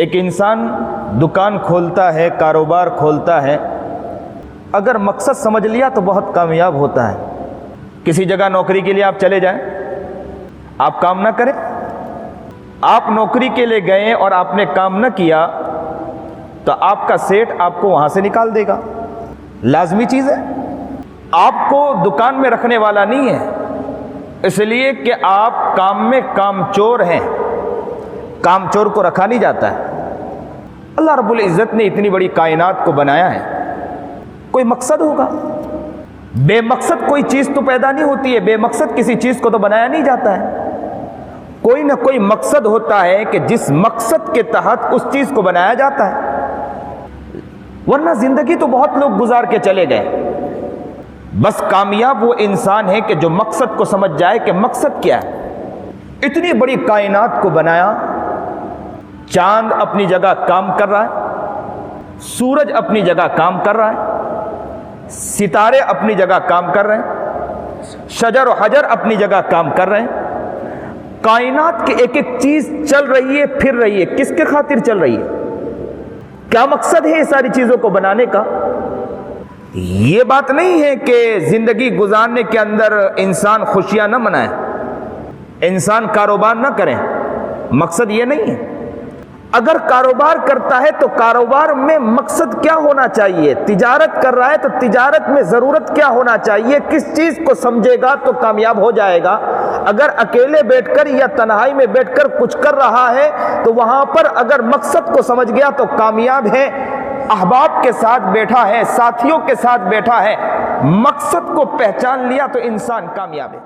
ایک انسان دکان کھولتا ہے، کاروبار کھولتا ہے، اگر مقصد سمجھ لیا تو بہت کامیاب ہوتا ہے۔ کسی جگہ نوکری کے لیے آپ چلے جائیں، آپ کام نہ کریں، آپ نوکری کے لیے گئے اور آپ نے کام نہ کیا تو آپ کا سیٹ آپ کو وہاں سے نکال دے گا، لازمی چیز ہے۔ آپ کو دکان میں رکھنے والا نہیں ہے، اس لیے کہ آپ کام میں کام چور ہیں، کام چور کو رکھا نہیں جاتا ہے۔ اللہ رب العزت نے اتنی بڑی کائنات کو بنایا ہے، کوئی مقصد ہوگا، بے مقصد کوئی چیز تو پیدا نہیں ہوتی ہے، بے مقصد کسی چیز کو تو بنایا نہیں جاتا ہے، کوئی نہ کوئی مقصد ہوتا ہے کہ جس مقصد کے تحت اس چیز کو بنایا جاتا ہے، ورنہ زندگی تو بہت لوگ گزار کے چلے گئے۔ بس کامیاب وہ انسان ہے کہ جو مقصد کو سمجھ جائے کہ مقصد کیا ہے۔ اتنی بڑی کائنات کو بنایا، چاند اپنی جگہ کام کر رہا ہے، سورج اپنی جگہ کام کر رہا ہے، ستارے اپنی جگہ کام کر رہے ہیں، شجر و حجر اپنی جگہ کام کر رہے ہیں، کائنات کی ایک ایک چیز چل رہی ہے، پھر رہی ہے، کس کے خاطر چل رہی ہے؟ کیا مقصد ہے یہ ساری چیزوں کو بنانے کا؟ یہ بات نہیں ہے کہ زندگی گزارنے کے اندر انسان خوشیاں نہ منائے، انسان کاروبار نہ کرے، مقصد یہ نہیں ہے۔ اگر کاروبار کرتا ہے تو کاروبار میں مقصد کیا ہونا چاہیے؟ تجارت کر رہا ہے تو تجارت میں ضرورت کیا ہونا چاہیے؟ کس چیز کو سمجھے گا تو کامیاب ہو جائے گا؟ اگر اکیلے بیٹھ کر یا تنہائی میں بیٹھ کر کچھ کر رہا ہے تو وہاں پر اگر مقصد کو سمجھ گیا تو کامیاب ہے۔ احباب کے ساتھ بیٹھا ہے، ساتھیوں کے ساتھ بیٹھا ہے، مقصد کو پہچان لیا تو انسان کامیاب ہے۔